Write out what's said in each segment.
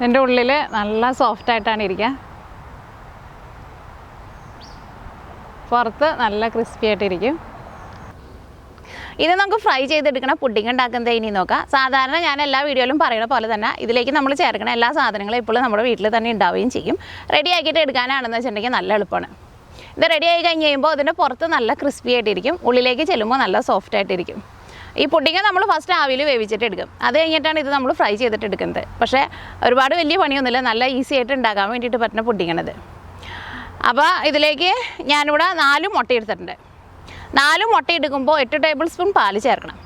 ഇതിൻ്റെ ഉള്ളിൽ നല്ല സോഫ്റ്റായിട്ടാണ് ഇരിക്കുക, പുറത്ത് നല്ല ക്രിസ്പി ആയിട്ടിരിക്കും. ഇത് നമുക്ക് ഫ്രൈ ചെയ്തെടുക്കണം. പുഡിംഗ് ഉണ്ടാക്കുന്നത് ഇനി നോക്കാം. സാധാരണ ഞാൻ എല്ലാ വീഡിയോയിലും പറയുന്ന പോലെ തന്നെ ഇതിലേക്ക് നമ്മൾ ചേർക്കണം എല്ലാ സാധനങ്ങളും ഇപ്പോൾ നമ്മുടെ വീട്ടിൽ തന്നെ ഉണ്ടാവുകയും ചെയ്യും. റെഡി ആക്കിയിട്ട് എടുക്കാനാണെന്ന് വെച്ചിട്ടുണ്ടെങ്കിൽ നല്ല എളുപ്പമാണ്. ഇത് റെഡി ആയി കഴിഞ്ഞ് കഴിയുമ്പോൾ അതിൻ്റെ പുറത്ത് നല്ല ക്രിസ്പി ആയിട്ടിരിക്കും, ഉള്ളിലേക്ക് ചെല്ലുമ്പോൾ നല്ല സോഫ്റ്റ് ആയിട്ടിരിക്കും. ഈ പുഡിംഗ് നമ്മൾ ഫസ്റ്റ് ആവിയിൽ വേവിച്ചിട്ട് എടുക്കും, അത് കഴിഞ്ഞിട്ടാണ് ഇത് നമ്മൾ ഫ്രൈ ചെയ്തിട്ട് എടുക്കുന്നത്. പക്ഷേ ഒരുപാട് വലിയ പണിയൊന്നുമില്ല, നല്ല ഈസി ആയിട്ട് ഉണ്ടാക്കാൻ വേണ്ടിയിട്ട് പറ്റുന്ന പുഡിങ്ങാണിത്. അപ്പോൾ ഇതിലേക്ക് ഞാനിവിടെ 4 മുട്ട എടുത്തിട്ടുണ്ട്. 4 മുട്ട എടുക്കുമ്പോൾ 8 ടേബിൾ സ്പൂൺ പാല് ചേർക്കണം.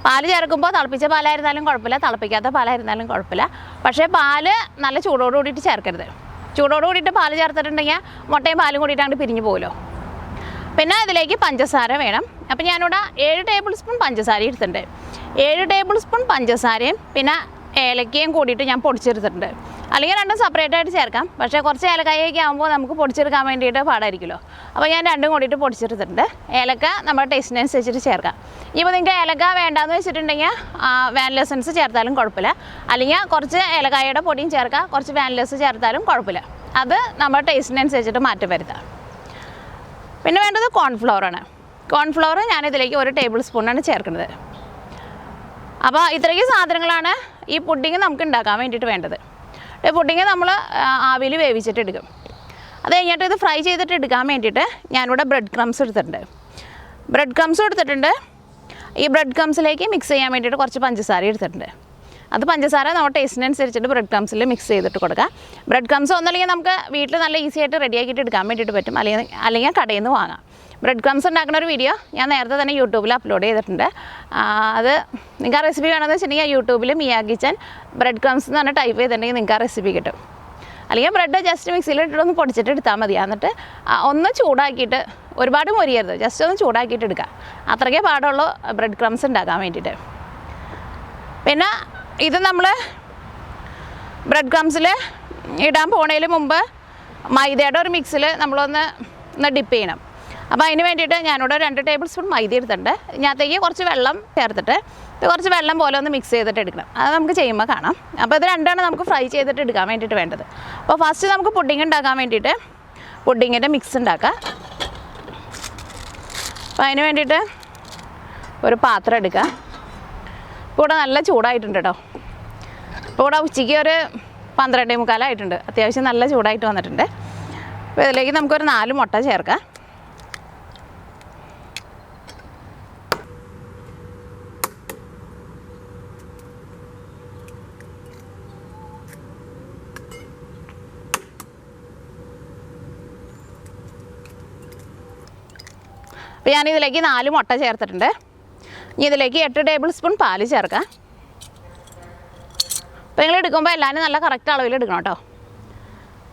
പാല് ചേർക്കുമ്പോൾ തിളപ്പിച്ച പാലായിരുന്നാലും കുഴപ്പമില്ല, തിളപ്പിക്കാത്ത പാലായിരുന്നാലും കുഴപ്പമില്ല. പക്ഷേ പാല് നല്ല ചൂടോട് കൂടിയിട്ട് ചേർക്കരുത്. ചൂടോട് കൂടിയിട്ട് പാല് ചേർത്തിട്ടുണ്ടെങ്കിൽ മുട്ടയും പാലും കൂടിയിട്ട് അങ്ങോട്ട് പിരിഞ്ഞു പോകുമല്ലോ. പിന്നെ ഇതിലേക്ക് പഞ്ചസാര വേണം. അപ്പോൾ ഞാനിവിടെ 7 ടേബിൾ സ്പൂൺ പഞ്ചസാര എടുത്തിട്ടുണ്ട്. 7 ടേബിൾ സ്പൂൺ പഞ്ചസാരയും പിന്നെ ഏലക്കയും കൂടിയിട്ട് ഞാൻ പൊടിച്ചെടുത്തിട്ടുണ്ട്. അല്ലെങ്കിൽ രണ്ടും സെപ്പറേറ്റ് ആയിട്ട് ചേർക്കാം, പക്ഷേ കുറച്ച് ഏലക്കായൊക്കെ ആകുമ്പോൾ നമുക്ക് പൊടിച്ചെടുക്കാൻ വേണ്ടിയിട്ട് പാടായിരിക്കുമല്ലോ. അപ്പോൾ ഞാൻ രണ്ടും കൂടിയിട്ട് പൊടിച്ചെടുത്തിട്ടുണ്ട്. ഏലക്ക നമ്മുടെ ടേസ്റ്റിനനുസരിച്ചിട്ട് ചേർക്കാം. ഇപ്പോൾ നിങ്ങൾക്ക് ഏലക്ക വേണ്ടാന്ന് വെച്ചിട്ടുണ്ടെങ്കിൽ വാനില എസൻസ് ചേർത്താലും കുഴപ്പമില്ല, അല്ലെങ്കിൽ കുറച്ച് ഏലക്കായയുടെ പൊടിയും ചേർക്കാം, കുറച്ച് വാനില എസൻസ് ചേർത്താലും കുഴപ്പമില്ല. അത് നമ്മുടെ ടേസ്റ്റിനനുസരിച്ചിട്ട് മാറ്റം വരുത്താം. പിന്നെ വേണ്ടത് കോൺഫ്ലവറാണ്. കോൺഫ്ലവർ ഞാനിതിലേക്ക് 1 ടേബിൾ സ്പൂണാണ് ചേർക്കുന്നത്. അപ്പോൾ ഇത്രയും സാധനങ്ങളാണ് ഈ പുഡിങ് നമുക്ക് ഉണ്ടാക്കാൻ വേണ്ടിയിട്ട് വേണ്ടത്. ഈ പുഡിങ് നമ്മൾ ആവിയിൽ വേവിച്ചിട്ട് എടുക്കും. അത് കഴിഞ്ഞിട്ട് ഇത് ഫ്രൈ ചെയ്തിട്ട് എടുക്കാൻ വേണ്ടിയിട്ട് ഞാനിവിടെ ബ്രെഡ് ക്രംസ് എടുത്തിട്ടുണ്ട്. ബ്രെഡ് ക്രംസ് എടുത്തിട്ടുണ്ട്. ഈ ബ്രെഡ് ക്രംസിലേക്ക് മിക്സ് ചെയ്യാൻ വേണ്ടിയിട്ട് കുറച്ച് പഞ്ചസാര എടുത്തിട്ടുണ്ട്. അത് പഞ്ചസാര നമ്മുടെ ടേസ്റ്റിനനുസരിച്ചിട്ട് ബ്രെഡ് ക്രംസിൽ മിക്സ് ചെയ്തിട്ട് കൊടുക്കുക. ബ്രെഡ് ക്രംസ് ഒന്നല്ലെങ്കിൽ നമുക്ക് വീട്ടിൽ നല്ല ഈസി ആയിട്ട് റെഡിയാക്കിയിട്ട് എടുക്കാൻ വേണ്ടിയിട്ട് പറ്റും, അല്ലെങ്കിൽ കടയിൽ നിന്ന് വാങ്ങാം. ബ്രെഡ് ക്രംസ് ഉണ്ടാക്കുന്ന ഒരു വീഡിയോ ഞാൻ നേരത്തെ തന്നെ യൂട്യൂബിൽ അപ്ലോഡ് ചെയ്തിട്ടുണ്ട്. അത് നിങ്ങൾക്ക് ആ റെസിപ്പി വേണമെന്ന് വെച്ചിട്ടുണ്ടെങ്കിൽ യൂട്യൂബിൽ മിയാ കിച്ചൻ ബ്രെഡ് ക്രംസ് എന്ന് പറഞ്ഞാൽ ടൈപ്പ് ചെയ്തിട്ടുണ്ടെങ്കിൽ നിങ്ങൾക്ക് ആ റെസിപ്പി കിട്ടും. അല്ലെങ്കിൽ ബ്രെഡ് ജസ്റ്റ് മിക്സിയിലിട്ടിട്ട് ഒന്ന് പൊടിച്ചിട്ട് എടുത്താൽ മതി. എന്നിട്ട് ഒന്ന് ചൂടാക്കിയിട്ട്, ഒരുപാട് മൊരിയരുത്, ജസ്റ്റ് ഒന്ന് ചൂടാക്കിയിട്ട് എടുക്കുക. അത്രയ്ക്കേ പാടുള്ളൂ ബ്രെഡ് ക്രംസ് ഉണ്ടാക്കാൻ വേണ്ടിയിട്ട്. പിന്നെ ഇത് നമ്മൾ ബ്രെഡ് ക്രംസിൽ ഇടാൻ പോണതിന് മുമ്പ് മൈദയുടെ ഒരു മിക്സിൽ നമ്മളൊന്ന് ഡിപ്പ് ചെയ്യണം. അപ്പോൾ അതിന് വേണ്ടിയിട്ട് ഞാനിവിടെ 2 ടേബിൾ സ്പൂൺ മൈദ എടുത്തിട്ടുണ്ട്. ഇതിനകത്തേക്ക് കുറച്ച് വെള്ളം ചേർത്തിട്ട് കുറച്ച് വെള്ളം പോലെ ഒന്ന് മിക്സ് ചെയ്തിട്ട് എടുക്കണം. അത് നമുക്ക് ചെയ്യുമ്പോൾ കാണാം. അപ്പോൾ ഇത് രണ്ടാണ് നമുക്ക് ഫ്രൈ ചെയ്തിട്ട് എടുക്കാൻ വേണ്ടിയിട്ട് വേണ്ടത്. അപ്പോൾ ഫസ്റ്റ് നമുക്ക് പുഡിംഗ് ഉണ്ടാക്കാൻ വേണ്ടിയിട്ട് പുഡിങ്ങിൻ്റെ മിക്സ് ഉണ്ടാക്കാം. അപ്പോൾ അതിന് വേണ്ടിയിട്ട് ഒരു പാത്രം എടുക്കുക. ഇപ്പോൾ ഇവിടെ നല്ല ചൂടായിട്ടുണ്ട് കേട്ടോ. ഇപ്പോൾ ഇവിടെ ഉച്ചയ്ക്ക് ഒരു 12:45 ആയിട്ടുണ്ട്. അത്യാവശ്യം നല്ല ചൂടായിട്ട് വന്നിട്ടുണ്ട്. അപ്പോൾ ഇതിലേക്ക് നമുക്കൊരു 4 മുട്ട ചേർക്കാം. അപ്പോൾ ഞാനിതിലേക്ക് 4 മുട്ട ചേർത്തിട്ടുണ്ട്. ഇനി ഇതിലേക്ക് 8 ടേബിൾ സ്പൂൺ പാല് ചേർക്കാം. അപ്പോൾ നിങ്ങൾ എടുക്കുമ്പോൾ എല്ലാവരും നല്ല കറക്റ്റ് അളവിൽ എടുക്കണം കേട്ടോ,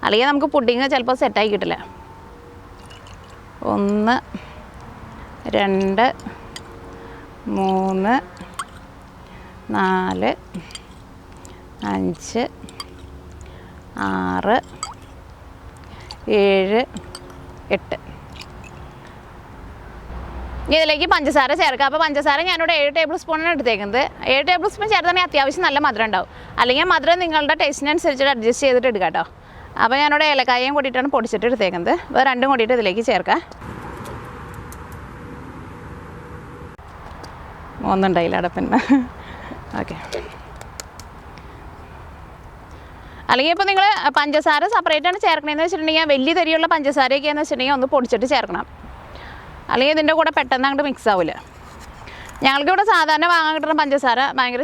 അല്ലെങ്കിൽ നമുക്ക് പുഡിങ് ചിലപ്പോൾ സെറ്റായി കിട്ടില്ല. 1 2 3 4 5 6 7 8. ഇനി ഇതിലേക്ക് പഞ്ചസാര ചേർക്കാം. അപ്പോൾ പഞ്ചസാര ഞാനിവിടെ 7 ടേബിൾ സ്പൂണാണ് എടുത്തേക്കുന്നത്. 7 ടേബിൾ സ്പൂൺ ചേർത്താണെങ്കിൽ അത്യാവശ്യം നല്ല മധുരം ഉണ്ടാവും, അല്ലെങ്കിൽ മധുരം നിങ്ങളുടെ ടേസ്റ്റിനനുസരിച്ചിട്ട് അഡ്ജസ്റ്റ് ചെയ്തിട്ട് എടുക്കാം കേട്ടോ. അപ്പോൾ ഞാനിവിടെ ഏലക്കായയും കൂടിയിട്ടാണ് പൊടിച്ചിട്ട് എടുത്തേക്കുന്നത്. അപ്പോൾ രണ്ടും കൂടിയിട്ട് ഇതിലേക്ക് ചേർക്കാം. 3 ഉണ്ടായില്ല അടപ്പിന്. ഓക്കെ. അല്ലെങ്കിൽ ഇപ്പോൾ നിങ്ങൾ പഞ്ചസാര സെപ്പറേറ്റാണ് ചേർക്കണമെന്ന് വെച്ചിട്ടുണ്ടെങ്കിൽ വലിയ തരിയുള്ള പഞ്ചസാരയൊക്കെയാണെന്ന് വെച്ചിട്ടുണ്ടെങ്കിൽ ഒന്ന് പൊടിച്ചിട്ട് ചേർക്കണം, അല്ലെങ്കിൽ ഇതിൻ്റെ കൂടെ പെട്ടെന്ന് അങ്ങോട്ട് മിക്സ് ആവില്ല. ഞങ്ങൾക്കിവിടെ സാധാരണ വാങ്ങാൻ കിട്ടുന്ന പഞ്ചസാര ഭയങ്കര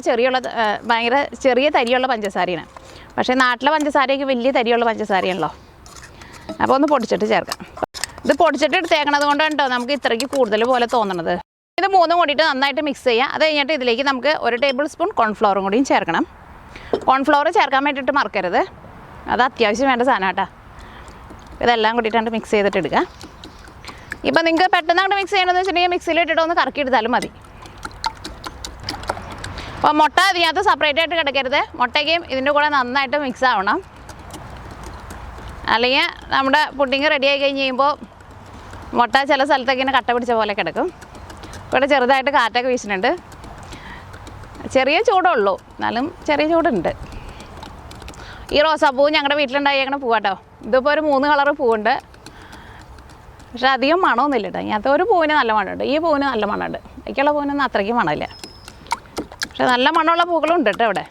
ചെറിയ തരിയുള്ള പഞ്ചസാരയാണ്. പക്ഷേ നാട്ടിലെ പഞ്ചസാരയൊക്കെ വലിയ തരിയുള്ള പഞ്ചസാരയാണല്ലോ. അപ്പോൾ ഒന്ന് പൊടിച്ചിട്ട് ചേർക്കാം. ഇത് പൊടിച്ചിട്ട് എടുത്തേക്കണത് കൊണ്ടാണ് കേട്ടോ നമുക്ക് ഇത്രയ്ക്ക് കൂടുതൽ പോലെ തോന്നണത്. ഇത് 3 കൂടിയിട്ട് നന്നായിട്ട് മിക്സ് ചെയ്യാം. അത് കഴിഞ്ഞിട്ട് ഇതിലേക്ക് നമുക്ക് 1 ടേബിൾ സ്പൂൺ കോൺഫ്ലവറും കൂടിയും ചേർക്കണം. കോൺഫ്ലവർ ചേർക്കാൻ വേണ്ടിയിട്ട് മറക്കരുത്, അത് അത്യാവശ്യം വേണ്ട സാധനം കേട്ടോ. ഇതെല്ലാം കൂടിയിട്ടാണ് മിക്സ് ചെയ്തിട്ട് എടുക്കുക. ഇപ്പോൾ നിങ്ങൾക്ക് പെട്ടെന്ന് അങ്ങോട്ട് മിക്സ് ചെയ്യണമെന്ന് വെച്ചിട്ടുണ്ടെങ്കിൽ മിക്സിയിലിട്ടിട്ട് ഒന്ന് കറക്കി എടുത്താലും മതി. അപ്പോൾ മുട്ട ഇതിനകത്ത് സെപ്പറേറ്റ് ആയിട്ട് കിടക്കരുത്, മുട്ടയ്ക്കും ഇതിൻ്റെ കൂടെ നന്നായിട്ട് മിക്സ് ആവണം, അല്ലെങ്കിൽ നമ്മുടെ പുഡിങ് റെഡി ആയി കഴിഞ്ഞ് കഴിയുമ്പോൾ മുട്ട ചില സ്ഥലത്തൊക്കെ ഇങ്ങനെ കട്ട പിടിച്ച പോലെ കിടക്കും. ഇവിടെ ചെറുതായിട്ട് കാറ്റൊക്കെ വീശുന്നുണ്ട്. ചെറിയ ചൂടുള്ളൂ, എന്നാലും ചെറിയ ചൂടുണ്ട്. ഈ റോസാപ്പൂ ഞങ്ങളുടെ വീട്ടിലുണ്ടായിരിക്കണ പൂവാട്ടോ. ഇതിപ്പോൾ ഒരു 3 കളർ പൂവുണ്ട്. പക്ഷേ അധികം മണമൊന്നുമില്ല കേട്ടോ. ഇങ്ങനത്തെ ഒരു പൂവിന് നല്ല മണമുണ്ട്. ഈ പൂവിന് നല്ല മണമുണ്ട്. ബാക്കിയുള്ള പൂവിനൊന്നും അത്രയ്ക്ക് മണമില്ല. പക്ഷേ നല്ല മണമുള്ള പൂക്കളും ഉണ്ട് കേട്ടോ ഇവിടെ.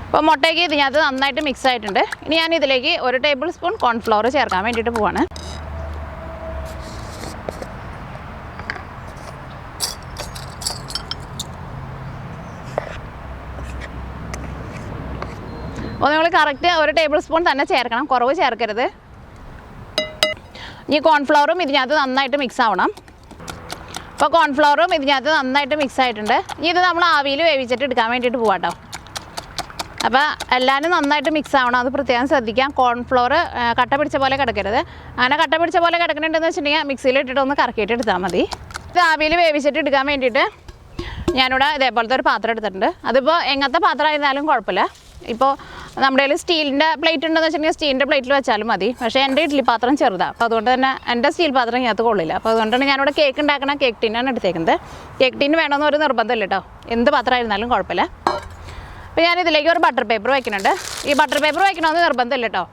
അപ്പോൾ മുട്ടയ്ക്ക് ഇതിനകത്ത് നന്നായിട്ട് മിക്സ് ആയിട്ടുണ്ട്. ഇനി ഞാൻ ഇതിലേക്ക് 1 ടേബിൾ സ്പൂൺ കോൺഫ്ലവർ ചേർക്കാൻ വേണ്ടിയിട്ട് പോവാണ്. അപ്പോൾ നിങ്ങൾ കറക്റ്റ് 1 ടേബിൾ സ്പൂൺ തന്നെ ചേർക്കണം, കുറവ് ചേർക്കരുത്. ഈ കോൺഫ്ലവറും ഇതിനകത്ത് നന്നായിട്ട് മിക്സ് ആവണം. അപ്പോൾ കോൺഫ്ലവറും ഇതിനകത്ത് നന്നായിട്ട് മിക്സ് ആയിട്ടുണ്ട്. ഇനി ഇത് നമ്മൾ ആവിയിൽ വേവിച്ചിട്ട് എടുക്കാൻ വേണ്ടിയിട്ട് പോവാം കേട്ടോ. അപ്പോൾ എല്ലാവരും നന്നായിട്ട് മിക്സ് ആവണം, അത് പ്രത്യേകം ശ്രദ്ധിക്കാം. കോൺഫ്ലവർ കട്ട പിടിച്ച പോലെ കിടക്കരുത്. അങ്ങനെ കട്ട പിടിച്ച പോലെ കിടക്കണുണ്ടെന്ന് വെച്ചിട്ടുണ്ടെങ്കിൽ മിക്സിയിൽ ഇട്ടിട്ട് ഒന്ന് കറക്കിയിട്ട് എടുത്താൽ മതി. ഇത് ആവിയിൽ വേവിച്ചിട്ട് എടുക്കാൻ വേണ്ടിയിട്ട് ഞാനിവിടെ ഇതേപോലത്തെ ഒരു പാത്രം എടുത്തിട്ടുണ്ട്. അതിപ്പോൾ എങ്ങനത്തെ പാത്രം ആയിരുന്നാലും കുഴപ്പമില്ല. ഇപ്പോൾ നമ്മുടെ കയ്യിൽ സ്റ്റീലിൻ്റെ പ്ലേറ്റ് ഉണ്ടെന്ന് വെച്ചിട്ടുണ്ടെങ്കിൽ സ്റ്റീലിൻ്റെ പ്ലേറ്റിൽ വെച്ചാലും മതി. പക്ഷേ എൻ്റെ ഇഡ്ഡലി പാത്രം ചെറുതാണ്. അപ്പോൾ അതുകൊണ്ട് തന്നെ എൻ്റെ സ്റ്റീൽ പാത്രം ഇതിനകത്ത് കൊള്ളില്ല. അപ്പോൾ അതുകൊണ്ടാണ് ഞാനിവിടെ കേക്ക് ഉണ്ടാക്കണ കേക്ക് ടിന്നാണ് എടുത്തേക്കുന്നത്. കേക്ക് ടിന് വേണമെന്ന് ഒരു നിർബന്ധമില്ല കേട്ടോ, എന്ത് പാത്രമായിരുന്നാലും കുഴപ്പമില്ല. അപ്പോൾ ഞാനിതിലേക്ക് ഒരു ബട്ടർ പേപ്പർ വയ്ക്കുന്നുണ്ട്. ഈ ബട്ടർ പേപ്പർ വയ്ക്കണമെന്ന് നിർബന്ധമില്ല കേട്ടോ.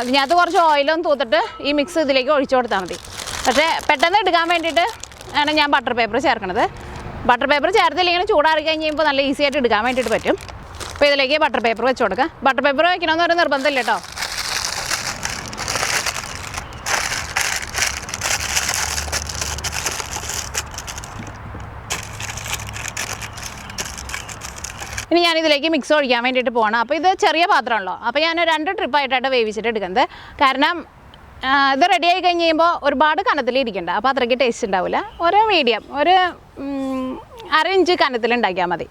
ഇതിനകത്ത് കുറച്ച് ഓയിലൊന്ന് തൂത്തിട്ട് ഈ മിക്സ് ഇതിലേക്ക് ഒഴിച്ചു കൊടുത്താൽ മതി. പക്ഷേ പെട്ടെന്ന് എടുക്കാൻ വേണ്ടിയിട്ട് ആണ് ഞാൻ ബട്ടർ പേപ്പർ ചേർക്കണത്. ബട്ടർ പേപ്പർ ചേർത്തില്ലെങ്കിൽ ചൂടാറി കഴിഞ്ഞ് കഴിയുമ്പോൾ നല്ല ഈസി ആയിട്ട് എടുക്കാൻ വേണ്ടിയിട്ട് പറ്റും. അപ്പോൾ ഇതിലേക്ക് ബട്ടർ പേപ്പർ വെച്ച് കൊടുക്കുക. ബട്ടർ പേപ്പർ വയ്ക്കണമെന്ന് ഒരു നിർബന്ധമില്ല കേട്ടോ. ഇനി ഞാനിതിലേക്ക് മിക്സ് ഒഴിക്കാൻ വേണ്ടിയിട്ട് പോകണം. അപ്പോൾ ഇത് ചെറിയ പാത്രമാണല്ലോ, അപ്പോൾ ഞാൻ 2 ട്രിപ്പായിട്ടാണ് വേവിച്ചിട്ട് എടുക്കുന്നത്. കാരണം ഇത് റെഡി ആയി കഴിഞ്ഞ് കഴിയുമ്പോൾ ഒരുപാട് കനത്തിലിരിക്കണ്ട, അപ്പോൾ അത്രയ്ക്ക് ടേസ്റ്റ് ഉണ്ടാവില്ല. ഒരു മീഡിയം, ഒരു 1/2 ഇഞ്ച് കനത്തിൽ ഉണ്ടാക്കിയാൽ മതി.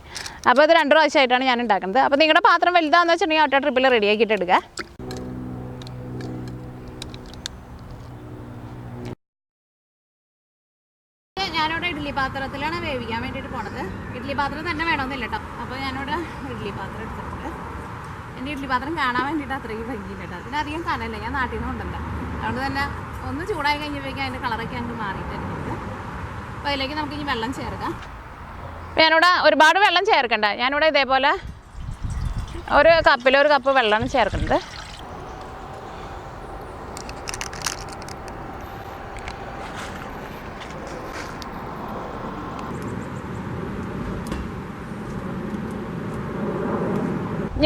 അപ്പോൾ ഇത് 2 പ്രാവശ്യമായിട്ടാണ് ഞാൻ ഉണ്ടാക്കുന്നത്. അപ്പോൾ നിങ്ങളുടെ പാത്രം വലുതാണെന്ന് വെച്ചിട്ടുണ്ടെങ്കിൽ ഒറ്റ ട്രിപ്പിൽ റെഡി ആക്കിയിട്ട് എടുക്കുക. ഞാനിവിടെ ഇഡ്ഡലി പാത്രത്തിലാണ് വേവിക്കാൻ വേണ്ടിയിട്ട് പോണത്. ഇഡ്ഡലി പാത്രം തന്നെ വേണമെന്നില്ല കേട്ടോ. അപ്പോൾ ഞാനിവിടെ ഇഡ്ഡലി പാത്രം എടുത്തിട്ടുണ്ട്. എൻ്റെ ഇഡ്ഡലി പാത്രം കാണാൻ വേണ്ടിയിട്ട് അത്രയ്ക്ക് ഭംഗിയില്ല കേട്ടോ. അതിനധികം കനല്ല, ഞാൻ നാട്ടിൽ നിന്ന് കൊണ്ടുവന്നില്ല. അതുകൊണ്ട് തന്നെ ഒന്ന് ചൂടായി കഴിഞ്ഞപ്പോഴേക്കും അതിൻ്റെ കളറൊക്കെ അങ്ങ് മാറിയിട്ടുണ്ട്. അപ്പോൾ അതിലേക്ക് നമുക്കിനി വെള്ളം ചേർക്കാം. അപ്പോൾ ഞാനിവിടെ ഒരുപാട് വെള്ളം ചേർക്കണ്ട. ഞാനിവിടെ ഇതേപോലെ ഒരു കപ്പിൽ 1 കപ്പ് വെള്ളമാണ് ചേർക്കുന്നത്.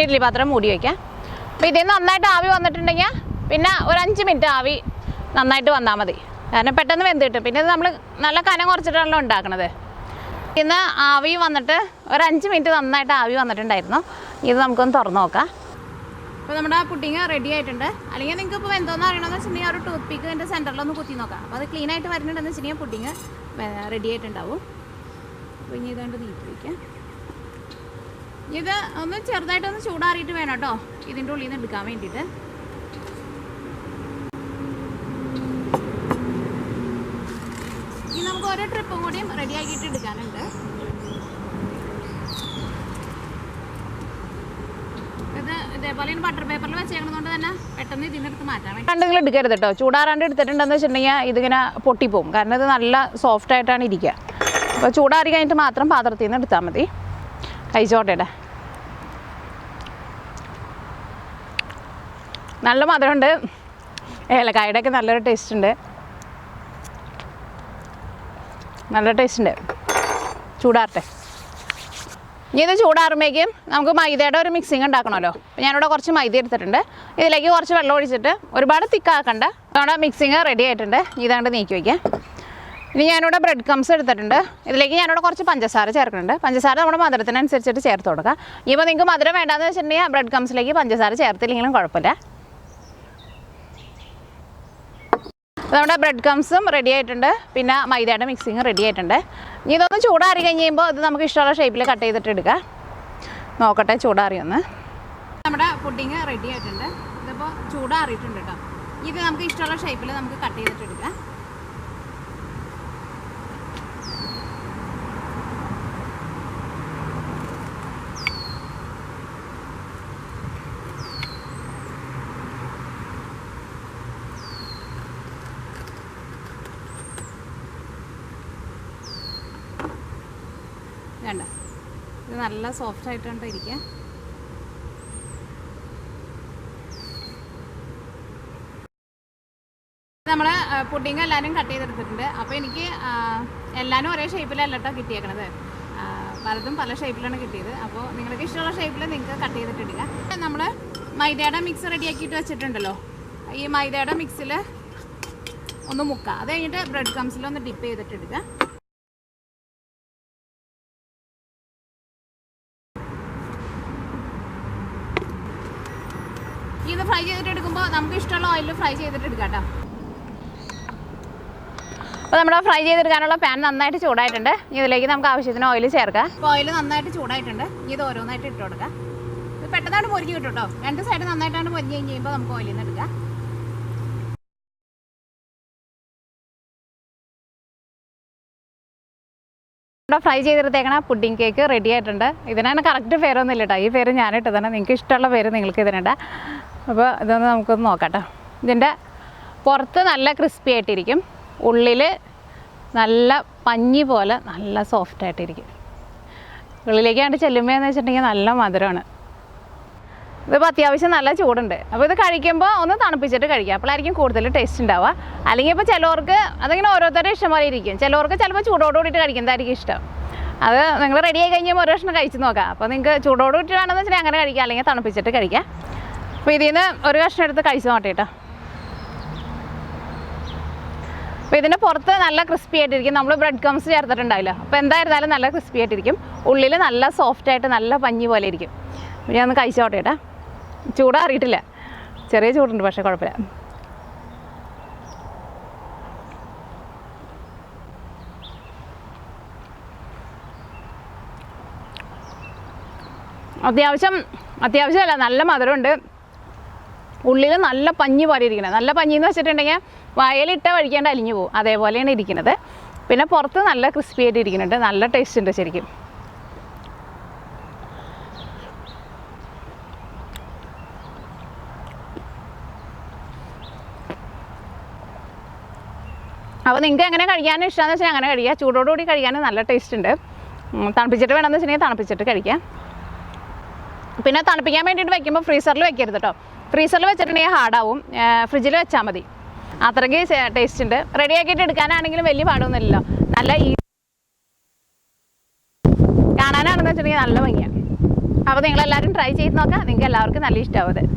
ഇഡ്ഡലി പാത്രം മൂടി വയ്ക്കാം. അപ്പോൾ ഇതിൽ നന്നായിട്ട് ആവി വന്നിട്ടുണ്ടെങ്കിൽ പിന്നെ ഒരു 5 മിനിറ്റ് ആവി നന്നായിട്ട് വന്നാൽ മതി. കാരണം പെട്ടെന്ന് വെന്ത് കിട്ടും. പിന്നെ ഇത് നമ്മൾ നല്ല കനം കുറച്ചിട്ടാണല്ലോ ഉണ്ടാക്കണത്. ഇന്ന് ആവി വന്നിട്ട് ഒരു 5 മിനിറ്റ് നന്നായിട്ട് ആവി വന്നിട്ടുണ്ടായിരുന്നു. ഇത് നമുക്കൊന്ന് തുറന്ന് നോക്കാം. അപ്പോൾ നമ്മുടെ പുഡിങ് റെഡി ആയിട്ടുണ്ട്. അല്ലെങ്കിൽ നിങ്ങൾക്ക് ഇപ്പോൾ എന്തോന്ന് അറിയണമെന്ന് വെച്ചിട്ടുണ്ടെങ്കിൽ ഒരു ടൂത്ത് പിക്ക് എൻ്റെ സെൻറ്ററിലൊന്ന് കുത്തി നോക്കാം. അപ്പോൾ അത് ക്ലീൻ ആയിട്ട് വരുന്നുണ്ടെന്ന് വെച്ചിട്ടുണ്ടെങ്കിൽ പുഡിങ് റെഡി ആയിട്ടുണ്ടാവും. അപ്പോൾ ഇനി ഇതുകൊണ്ട് നീക്കി വയ്ക്കാം. ഇത് ഒന്ന് ചെറുതായിട്ടൊന്ന് ചൂടാറിയിട്ട് വേണം കേട്ടോ ഇതിൻ്റെ ഉള്ളിൽ നിന്ന് എടുക്കാൻ വേണ്ടിയിട്ട്. ഇനി നമുക്ക് ഓരോ ട്രിപ്പും കൂടിയും റെഡി ആക്കിയിട്ട് എടുക്കാനുണ്ട്. ഇത് ഇതേപോലെ ബട്ടർ പേപ്പറിൽ വെച്ചേക്കുന്നതുകൊണ്ട് തന്നെ പെട്ടെന്ന് ഇതിനെടുത്ത് മാറ്റാൻ വേണ്ടി കണ്ടെങ്കിൽ എടുക്കരുത് കേട്ടോ. ചൂടാറാണ്ട് എടുത്തിട്ടുണ്ടെന്ന് വെച്ചിട്ടുണ്ടെങ്കിൽ ഇതിങ്ങനെ പൊട്ടിപ്പോവും. കാരണം ഇത് നല്ല സോഫ്റ്റ് ആയിട്ടാണ് ഇരിക്കുക. അപ്പോൾ ചൂടാറി കഴിഞ്ഞിട്ട് മാത്രം പാത്രത്തിൽ നിന്ന് എടുത്താൽ മതി. കഴിച്ചോട്ടെ. നല്ല മധുരമുണ്ട്, ഏലക്കായുടെ ഒക്കെ നല്ലൊരു ടേസ്റ്റ് ഉണ്ട്. നല്ല ടേസ്റ്റ് ഉണ്ട്. ചൂടാറട്ടെ. ഇനി ഇത് ചൂടാറുമ്പോഴേക്കും നമുക്ക് മൈദയുടെ ഒരു മിക്സിങ് ഉണ്ടാക്കണമല്ലോ. അപ്പോൾ ഞാനിവിടെ കുറച്ച് മൈദ എടുത്തിട്ടുണ്ട്. ഇതിലേക്ക് കുറച്ച് വെള്ളം ഒഴിച്ചിട്ട് ഒരുപാട് തിക്കാക്കണ്ട. നമ്മുടെ മിക്സിങ് റെഡി ആയിട്ടുണ്ട്. ഇതാണ്ട് നീക്കി വയ്ക്കാം. ഇനി ഞാനിവിടെ ബ്രെഡ് ക്രംസ് എടുത്തിട്ടുണ്ട്. ഇതിലേക്ക് ഞാനിവിടെ കുറച്ച് പഞ്ചസാര ചേർക്കുന്നുണ്ട്. പഞ്ചസാര നമ്മുടെ മധുരത്തിനനുസരിച്ചിട്ട് ചേർത്ത് കൊടുക്കുക. ഇപ്പോൾ നിങ്ങൾക്ക് മധുരം വേണ്ടാന്ന് വെച്ചിട്ടുണ്ടെങ്കിൽ ബ്രെഡ് ക്രംസിലേക്ക് പഞ്ചസാര ചേർത്തില്ലെങ്കിലും കുഴപ്പമില്ല. നമ്മുടെ ബ്രെഡ് ക്രംസും റെഡി ആയിട്ടുണ്ട്. പിന്നെ മൈദയുടെ മിക്സിങ് റെഡി ആയിട്ടുണ്ട്. ഇനി ഇതൊന്ന് ചൂടാറി കഴിഞ്ഞ് കഴിയുമ്പോൾ ഇത് നമുക്ക് ഇഷ്ടമുള്ള ഷേപ്പിൽ കട്ട് ചെയ്തിട്ട് എടുക്കാം. നോക്കട്ടെ ചൂടാറി ഒന്ന്. നമ്മുടെ പുഡിങ് റെഡി ആയിട്ടുണ്ട്. ഇതിപ്പോൾ ചൂടാറിയിട്ടുണ്ട് കേട്ടോ. ഇത് നമുക്ക് ഇഷ്ടമുള്ള ഷേപ്പിൽ നമുക്ക് കട്ട് ചെയ്തിട്ട് എടുക്കാം. വേണ്ട, ഇത് നല്ല സോഫ്റ്റ് ആയിട്ടാണ് ഇരിക്കുക. നമ്മൾ പുഡിങ് എല്ലാവരും കട്ട് ചെയ്തെടുത്തിട്ടുണ്ട്. അപ്പോൾ എനിക്ക് എല്ലാവരും ഒരേ ഷേപ്പിലല്ല കേട്ടോ കിട്ടിയേക്കണത്, പലതും പല ഷേപ്പിലാണ് കിട്ടിയത്. അപ്പോൾ നിങ്ങൾക്ക് ഇഷ്ടമുള്ള ഷേപ്പിൽ നിങ്ങൾക്ക് കട്ട് ചെയ്തിട്ടിടുക. നമ്മൾ മൈദയുടെ മിക്സ് റെഡിയാക്കിയിട്ട് വെച്ചിട്ടുണ്ടല്ലോ, ഈ മൈദയുടെ മിക്സിൽ ഒന്ന് മുക്കുക. അത് കഴിഞ്ഞിട്ട് ബ്രെഡ് ക്രംസിലൊന്ന് ഡിപ്പ് ചെയ്തിട്ടിടുക. ഇത് ഫ്രൈ ചെയ്തിട്ട് എടുക്കുമ്പോൾ നമുക്ക് ഇഷ്ടമുള്ള ഓയിലിൽ ഫ്രൈ ചെയ്തിട്ട് എടുക്കാം കേട്ടോ. അപ്പോൾ നമ്മുടെ ഫ്രൈ ചെയ്തെടുക്കാനുള്ള പാൻ നന്നായിട്ട് ചൂടായിട്ടുണ്ട്. ഇതിലേക്ക് നമുക്ക് ആവശ്യത്തിന് ഓയിൽ ചേർക്കാം. അപ്പോൾ ഓയിൽ നന്നായിട്ട് ചൂടായിട്ടുണ്ട്. ഇത് ഓരോന്നായിട്ട് ഇട്ട് കൊടുക്കാം. ഇത് പെട്ടെന്നായിട്ട് പൊരിഞ്ഞ് കിട്ടും കേട്ടോ. രണ്ട് സൈഡ് നന്നായിട്ടാണ് പൊരിഞ്ഞ് കഴിഞ്ഞ് കഴിയുമ്പോൾ നമുക്ക് ഓയിലിൽ നിന്ന് എടുക്കാം. ഇവിടെ ഫ്രൈ ചെയ്തെടുത്തേക്കണ പുഡിംഗ് കേക്ക് റെഡി ആയിട്ടുണ്ട്. ഇതിനാണ് കറക്റ്റ് പേരൊന്നും ഇല്ല കേട്ടോ. ഈ പേര് ഞാനിട്ട് തന്നെ, നിങ്ങൾക്ക് ഇഷ്ടമുള്ള പേര് നിങ്ങൾക്ക് ഇതിനുണ്ട്. അപ്പോൾ ഇതൊന്ന് നമുക്കൊന്ന് നോക്കാം കേട്ടോ. ഇതിൻ്റെ പുറത്ത് നല്ല ക്രിസ്പി ആയിട്ടിരിക്കും, ഉള്ളിൽ നല്ല പഞ്ഞി പോലെ നല്ല സോഫ്റ്റായിട്ടിരിക്കും. ഉള്ളിലേക്കാണ്ട് ചെല്ലുമ്പോഴെന്ന് വെച്ചിട്ടുണ്ടെങ്കിൽ നല്ല മധുരമാണ്. ഇതിപ്പോൾ അത്യാവശ്യം നല്ല ചൂടുണ്ട്. അപ്പോൾ ഇത് കഴിക്കുമ്പോൾ ഒന്ന് തണുപ്പിച്ചിട്ട് കഴിക്കുക, അപ്പോഴായിരിക്കും കൂടുതൽ ടേസ്റ്റ് ഉണ്ടാവുക. അല്ലെങ്കിൽ ഇപ്പോൾ ചിലവർക്ക് അതിങ്ങനെ ഓരോരുത്തരുടെ ഇഷ്ടം പോലെ ഇരിക്കും. ചിലവർക്ക് ചിലപ്പോൾ ചൂടോടുകൂടിയിട്ട് കഴിക്കുന്നതായിരിക്കും ഇഷ്ടം. അത് നിങ്ങൾ റെഡി ആയി കഴിഞ്ഞാൽ ഒരു കഷ്ണം കഴിച്ച് നോക്കാം. അപ്പോൾ നിങ്ങൾക്ക് ചൂടോടുകൂടി വേണമെന്ന് വെച്ചാൽ അങ്ങനെ കഴിക്കുക, അല്ലെങ്കിൽ തണുപ്പിച്ചിട്ട് കഴിക്കുക. അപ്പോൾ ഇതിൽ നിന്ന് ഒരു കഷ്ണം എടുത്ത് കഴിച്ച് നോട്ടെ കേട്ടോ. അപ്പോൾ ഇതിൻ്റെ പുറത്ത് നല്ല ക്രിസ്പി ആയിട്ടിരിക്കും. നമ്മൾ ബ്രെഡ് ക്രംസ് ചേർത്തിട്ടുണ്ടാവില്ല. അപ്പോൾ എന്തായിരുന്നാലും നല്ല ക്രിസ്പി ആയിട്ടിരിക്കും. ഉള്ളിൽ നല്ല സോഫ്റ്റായിട്ട് നല്ല പഞ്ഞി പോലെ ഇരിക്കും. ഞാൻ ഒന്ന് കഴിച്ചോട്ടെ കേട്ടോ. ചൂടാറിയിട്ടില്ല, ചെറിയ ചൂടുണ്ട്, പക്ഷേ കുഴപ്പമില്ല. അത്യാവശ്യമല്ല, നല്ല മധുരമുണ്ട്. ഉള്ളിൽ നല്ല പഞ്ഞി പോലെ ഇരിക്കണം. നല്ല പഞ്ഞിന്ന് വെച്ചിട്ടുണ്ടെങ്കിൽ വയലിട്ട വഴിക്കാണ്ട് അലിഞ്ഞു പോകും, അതേപോലെയാണ് ഇരിക്കുന്നത്. പിന്നെ പുറത്ത് നല്ല ക്രിസ്പി ആയിട്ട് ഇരിക്കുന്നുണ്ട്, നല്ല ടേസ്റ്റ് ഉണ്ട് ശരിക്കും. അപ്പോൾ നിങ്ങൾക്ക് എങ്ങനെ കഴിക്കാനും ഇഷ്ടമാണെന്ന് വെച്ചാൽ അങ്ങനെ കഴിക്കുക. ചൂടോടുകൂടി കഴിക്കാനും നല്ല ടേസ്റ്റ് ഉണ്ട്. തണുപ്പിച്ചിട്ട് വേണമെന്ന് വെച്ചിട്ടുണ്ടെങ്കിൽ തണുപ്പിച്ചിട്ട് കഴിക്കാം. പിന്നെ തണുപ്പിക്കാൻ വേണ്ടിയിട്ട് വെക്കുമ്പോൾ ഫ്രീസറിൽ വെക്കരുത് കേട്ടോ. ഫ്രീസറിൽ വെച്ചിട്ടുണ്ടെങ്കിൽ ഹാർഡാവും. ഫ്രിഡ്ജിൽ വെച്ചാൽ മതി, അത്രയ്ക്ക് ടേസ്റ്റ് ഉണ്ട്. റെഡിയാക്കിയിട്ട് എടുക്കാനാണെങ്കിലും വലിയ പാടൊന്നുമില്ലല്ലോ. നല്ല കാണാനാണെന്ന് വെച്ചിട്ടുണ്ടെങ്കിൽ നല്ല ഭംഗിയാണ്. അപ്പോൾ നിങ്ങളെല്ലാവരും ട്രൈ ചെയ്ത് നോക്കാം. നിങ്ങൾക്ക് എല്ലാവർക്കും നല്ല ഇഷ്ടമാവും.